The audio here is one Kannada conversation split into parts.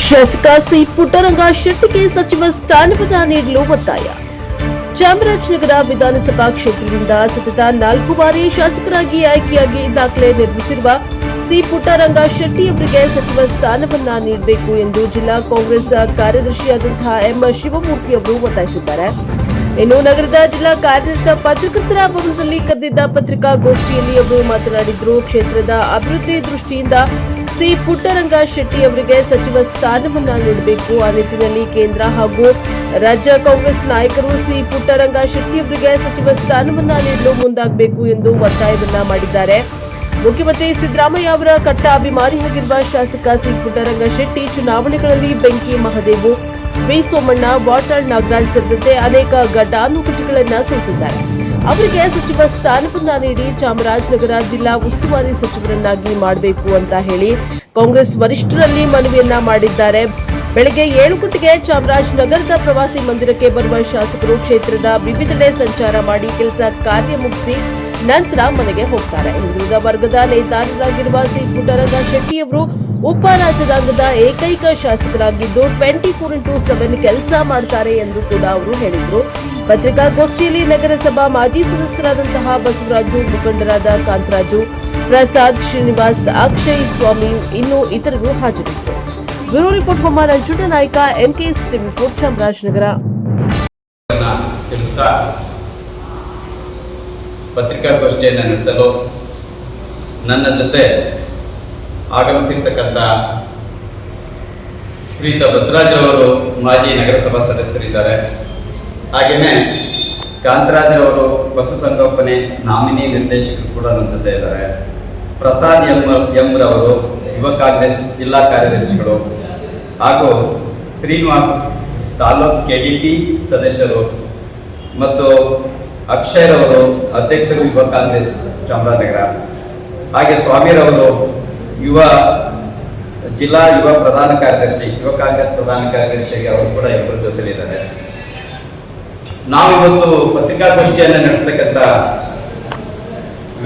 ಶಾಸಕ ಸಿ ಪುಟ್ಟರಂಗ ಶೆಟ್ಟಿಗೆ ಸಚಿವ ಸ್ಥಾನವನ್ನ ನೀಡಲು ಒತ್ತಾಯ. ಚಾಮರಾಜನಗರ ವಿಧಾನಸಭಾ ಕ್ಷೇತ್ರದಿಂದ ಸತತ 4 ಬಾರಿ ಶಾಸಕರಾಗಿ ಆಯ್ಕೆಯಾಗಿ ದಾಖಲೆ ನಿರ್ಮಿಸಿರುವ ಸಿ ಪುಟ್ಟರಂಗ ಶೆಟ್ಟಿ ಅವರಿಗೆ ಸಚಿವ ಸ್ಥಾನವನ್ನ ನೀಡಬೇಕು ಎಂದು ಜಿಲ್ಲಾ ಕಾಂಗ್ರೆಸ್ ಕಾರ್ಯದರ್ಶಿಯಾದಂತಹ ಎಂ ಶಿವಮೂರ್ತಿ ಅವರು ಒತ್ತಾಯಿಸಿದ್ದಾರೆ. ಇನ್ನು ನಗರದ ಜಿಲ್ಲಾ ಕಾರ್ಯನಿರತ ಪತ್ರಕರ್ತರ ಭವನದಲ್ಲಿ ಕರೆದಿದ್ದ ಪತ್ರಿಕಾಗೋಷ್ಠಿಯಲ್ಲಿ ಅವರು ಮಾತನಾಡಿದರು. ಕ್ಷೇತ್ರದ ಅಭಿವೃದ್ಧಿ ದೃಷ್ಟಿಯಿಂದ ಸಿ ಪುಟ್ಟರಂಗ ಶೆಟ್ಟಿ ಅವರಿಗೆ ಸಚಿವ ಸ್ಥಾನವನ್ನ ನೀಡಬೇಕು. ಆ ನಿಟ್ಟಿನಲ್ಲಿ ಕೇಂದ್ರ ಹಾಗೂ ರಾಜ್ಯ ಕಾಂಗ್ರೆಸ್ ನಾಯಕರು ಸಿ ಪುಟ್ಟರಂಗ ಶೆಟ್ಟಿ ಅವರಿಗೆ ಸಚಿವ ಸ್ಥಾನವನ್ನ ನೀಡಲು ಮುಂದಾಗಬೇಕು ಎಂದು ಒತ್ತಾಯವನ್ನ ಮಾಡಿದ್ದಾರೆ. ಮುಖ್ಯಮಂತ್ರಿ ಸಿದ್ದರಾಮಯ್ಯ ಅವರ ಕಟ್ಟ ಅಭಿಮಾನಿಯಾಗಿರುವ ಶಾಸಕ ಸಿ ಪುಟ್ಟರಂಗ ಶೆಟ್ಟಿ ಚುನಾವಣೆಗಳಲ್ಲಿ ಬೆಂಕಿ ಮಹದೇವು, ವಿ ಸೋಮಣ್ಣ, ವಾಟಾಳ್ ನಾಗರಾಜ್ ಸೇರಿದಂತೆ ಅನೇಕ ಘಟಾನುಘಟಿಗಳನ್ನು ಸೂಚಿಸಿದ್ದಾರೆ. ಅವರಿಗೆ ಸಚಿವ ಸ್ಥಾನವನ್ನ ನೀಡಿ ಚಾಮರಾಜನಗರ ಜಿಲ್ಲಾ ಉಸ್ತುವಾರಿ ಸಚಿವರನ್ನಾಗಿ ಮಾಡಬೇಕು ಅಂತ ಹೇಳಿ ಕಾಂಗ್ರೆಸ್ ವರಿಷ್ಠರಲ್ಲಿ ಮನವಿಯನ್ನ ಮಾಡಿದ್ದಾರೆ. ಬೆಳಗ್ಗೆ 7 ಗಂಟೆಗೆ ಚಾಮರಾಜನಗರದ ಪ್ರವಾಸಿ ಮಂದಿರಕ್ಕೆ ಬರುವ ಶಾಸಕರು ಕ್ಷೇತ್ರದ ವಿವಿಧೆಡೆ ಸಂಚಾರ ಮಾಡಿ ಕೆಲಸ ಕಾರ್ಯ ಮುಗಿಸಿ ನಂತರ ಮನೆಗೆ ಹೋಗ್ತಾರೆ. ಹಿಂದುಳಿದ ವರ್ಗದ ನೇತಾರರಾಗಿರುವ ಸಿ ಪುಟ್ಟರಂಗ ಶೆಟ್ಟಿ ಅವರು ಉಪ ರಾಜಧಾಂಗದ ಏಕೈಕ ಶಾಸಕರಾಗಿದ್ದು 24x7 ಕೆಲಸ ಮಾಡ್ತಾರೆ ಎಂದು ಕೂಡ ಅವರು ಹೇಳಿದರು. ಪತ್ರಿಕಾಗೋಷ್ಠಿಯಲ್ಲಿ ನಗರಸಭಾ ಮಾಜಿ ಸದಸ್ಯರಾದಂತಹ ಬಸವರಾಜು, ಮುಖಂಡರಾದ ಕಾಂತರಾಜು, ಪ್ರಸಾದ್, ಶ್ರೀನಿವಾಸ್, ಅಕ್ಷಯ್ ಸ್ವಾಮಿ ಇನ್ನು ಇತರರು ಹಾಜರಿದ್ದರು. ಬ್ಯೂರೋ ರಿಪೋರ್ಟ್ ಹೊಮ್ಮ ನಂಜುಂಡ ನಾಯಕ, MKS TV4 ಚಾಮರಾಜನಗರ. ಪತ್ರಿಕಾಗೋಷ್ಠಿಯನ್ನು ನಡೆಸಲು ನನ್ನ ಜೊತೆ ಆಗಮಿಸಿರ್ತಕ್ಕಂಥ ಶ್ರೀಯುತ ಬಸವರಾಜರವರು ಮಾಜಿ ನಗರಸಭಾ ಸದಸ್ಯರಿದ್ದಾರೆ. ಹಾಗೆಯೇ ಕಾಂತರಾಜರವರು ಪಶುಸಂಗೋಪನೆ ನಾಮಿನಿ ನಿರ್ದೇಶಕರು ಕೂಡ ನನ್ನ ಜೊತೆ ಇದ್ದಾರೆ. ಪ್ರಸಾದ್ ಎಂ ರವರು ಯುವ ಕಾಂಗ್ರೆಸ್ ಜಿಲ್ಲಾ ಕಾರ್ಯದರ್ಶಿಗಳು ಹಾಗೂ ಶ್ರೀನಿವಾಸ್ ತಾಲೂಕ್ KDP ಸದಸ್ಯರು ಮತ್ತು ಅಕ್ಷಯರವರು ಅಧ್ಯಕ್ಷರು ಯುವ ಕಾಂಗ್ರೆಸ್ ಚಾಮರಾಜನಗರ, ಹಾಗೆ ಸ್ವಾಮಿರವರು ಜಿಲ್ಲಾ ಯುವ ಪ್ರಧಾನ ಕಾರ್ಯದರ್ಶಿ, ಯುವ ಕಾಂಗ್ರೆಸ್ ಪ್ರಧಾನ ಕಾರ್ಯದರ್ಶಿಯಾಗಿ ಅವರು ಕೂಡ ಇಬ್ಬರ ಜೊತೆಲಿದ್ದಾರೆ. ನಾವಿವತ್ತು ಪತ್ರಿಕಾಗೋಷ್ಠಿಯನ್ನು ನಡೆಸ್ತಕ್ಕಂಥ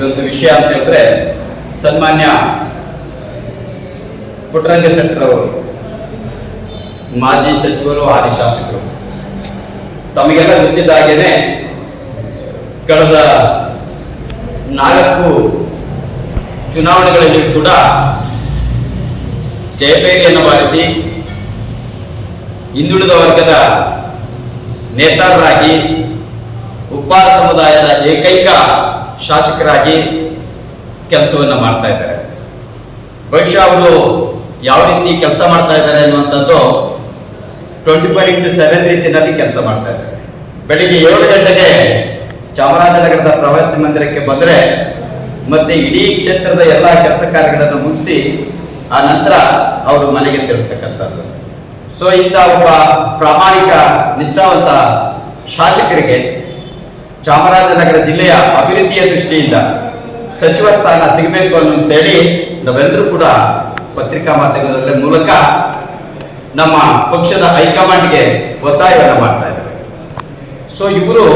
ಒಂದು ವಿಷಯ ಅಂತ ಹೇಳಿದ್ರೆ, ಸನ್ಮಾನ್ಯ ಪುಟ್ಟರಂಗ ಶೆಟ್ಟರವರು ಮಾಜಿ ಸಚಿವರು, ಹಾಲಿ ಶಾಸಕರು. ತಮಗೆಲ್ಲ ಗೊತ್ತಿದ್ದ ಹಾಗೇನೆ ಕಳೆದ 4 ಚುನಾವಣೆಗಳಲ್ಲಿ ಕೂಡ ಜಯಪೇರಿಯನ್ನು ಬಾರಿಸಿ ಹಿಂದುಳಿದ ವರ್ಗದ ನೇತಾರರಾಗಿ ಉಪ್ಪಾರ ಸಮುದಾಯದ ಏಕೈಕ ಶಾಸಕರಾಗಿ ಕೆಲಸವನ್ನು ಮಾಡ್ತಾ ಇದ್ದಾರೆ. ಬಹುಶಃ ಅವರು ಯಾವ ರೀತಿ ಕೆಲಸ ಮಾಡ್ತಾ ಇದ್ದಾರೆ ಅನ್ನುವಂಥದ್ದು 24x7 ರೀತಿಯಲ್ಲಿ ಕೆಲಸ ಮಾಡ್ತಾ ಇದ್ದಾರೆ. ಬೆಳಿಗ್ಗೆ 7 ಗಂಟೆಗೆ ಚಾಮರಾಜನಗರದ ಪ್ರವಾಸಿ ಮಂದಿರಕ್ಕೆ ಬಂದರೆ ಮತ್ತೆ ಇಡೀ ಕ್ಷೇತ್ರದ ಎಲ್ಲ ಕೆಲಸ ಕಾರ್ಯಗಳನ್ನು ಮುಗಿಸಿ ಆ ನಂತರ ಅವರು ಮನೆಗೆ ತಿರುಗತಕ್ಕಂಥದ್ದು. ಸೊ ಇಂಥ ಒಬ್ಬ ಪ್ರಾಮಾಣಿಕ ನಿಷ್ಠಾವಂತ ಶಾಸಕರಿಗೆ ಚಾಮರಾಜನಗರ ಜಿಲ್ಲೆಯ ಅಭಿವೃದ್ಧಿಯ ದೃಷ್ಟಿಯಿಂದ ಸಚಿವ ಸ್ಥಾನ ಸಿಗಬೇಕು ಅಂತೇಳಿ ನಾವೆಲ್ಲರೂ ಕೂಡ ಪತ್ರಿಕಾ ಮಾಧ್ಯಮದ ಮೂಲಕ ನಮ್ಮ ಪಕ್ಷದ ಹೈಕಮಾಂಡ್ಗೆ ಒತ್ತಾಯವನ್ನು ಮಾಡ್ತಾ ಇದ್ದಾರೆ. ಸೊ ಇವರು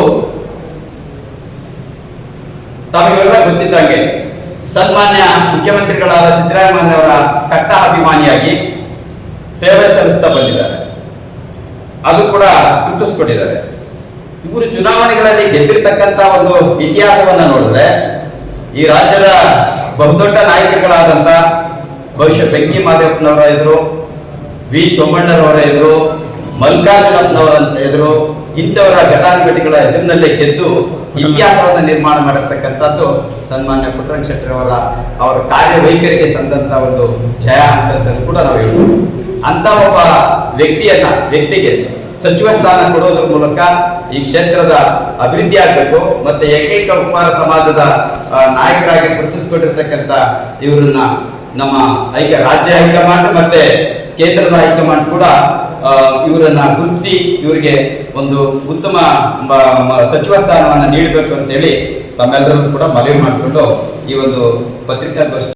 ತಮಗೆಲ್ಲ ಗೊತ್ತಿದ್ದಂಗೆ ಸನ್ಮಾನ್ಯ ಮುಖ್ಯಮಂತ್ರಿಗಳಾದ ಸಿದ್ದರಾಮಯ್ಯ ಅವರ ಕಟ್ಟ ಅಭಿಮಾನಿಯಾಗಿ ಸೇವೆ ಸಲ್ಲಿಸ್ತಾ ಬಂದಿದ್ದಾರೆ. ಅದು ಕೂಡ ಗುರುತಿಸ್ಕೊಟ್ಟಿದ್ದಾರೆ. ಇವರು ಚುನಾವಣೆಗಳಲ್ಲಿ ಗೆದ್ದಿರ್ತಕ್ಕಂಥ ಒಂದು ಇತಿಹಾಸವನ್ನ ನೋಡಿದ್ರೆ ಈ ರಾಜ್ಯದ ಬಹುದೊಡ್ಡ ನಾಯಕರುಗಳಾದಂಥ ಬಹುಶಃ ಬೆಂಕಿ ಮಹದೇವಪ್ಪನವರ ಎದುರು, ವಿ ಸೋಮಣ್ಣರವರ ಎದುರು, ಮಲ್ಲಿಕಾರ್ಜುನಪ್ಪನವರ ಎದುರು, ಇಂಥವರ ಘಟಾನುಘಟಿಗಳ ಎದುರಿನಲ್ಲೇ ಗೆದ್ದು ಇತಿಹಾಸವನ್ನು ನಿರ್ಮಾಣ ಮಾಡಿರ್ತಕ್ಕಂಥದ್ದು ಸನ್ಮಾನ್ಯ ಪುಟ್ಟರಂಗ ಶೆಟ್ಟಿ ಅವರ ಕಾರ್ಯವೈಖರಿಗೆ ಸಂದಂತ ಒಂದು ಜಯ ಅಂತಂತಲೂ ಕೂಡ ನಾವು ಹೇಳ್ಬೋದು. ಅಂತ ಒಬ್ಬ ವ್ಯಕ್ತಿಗೆ ಸಚಿವ ಸ್ಥಾನ ಕೊಡೋದ್ರ ಮೂಲಕ ಈ ಕ್ಷೇತ್ರದ ಅಭಿವೃದ್ಧಿ ಆಗಬೇಕು. ಮತ್ತೆ ಏಕೈಕ ಉಪ್ಪಾರ ಸಮಾಜದ ನಾಯಕರಾಗಿ ಗುರುತಿಸಿಕೊಂಡಿರ್ತಕ್ಕಂಥ ಇವರನ್ನ ನಮ್ಮ ರಾಜ್ಯ ಹೈಕಮಾಂಡ್ ಮತ್ತೆ ಕೇಂದ್ರದ ಹೈಕಮಾಂಡ್ ಕೂಡ ಇವರನ್ನ ಗುರುತಿಸಿ ಇವರಿಗೆ ಒಂದು ಉತ್ತಮ ಸಚಿವ ಸ್ಥಾನವನ್ನು ನೀಡಬೇಕು ಅಂತೇಳಿ ತಮ್ಮೆಲ್ಲರೂ ಕೂಡ ಮನವಿ ಮಾಡಿಕೊಂಡು ಈ ಒಂದು ಪತ್ರಿಕಾಗೋಷ್ಠಿ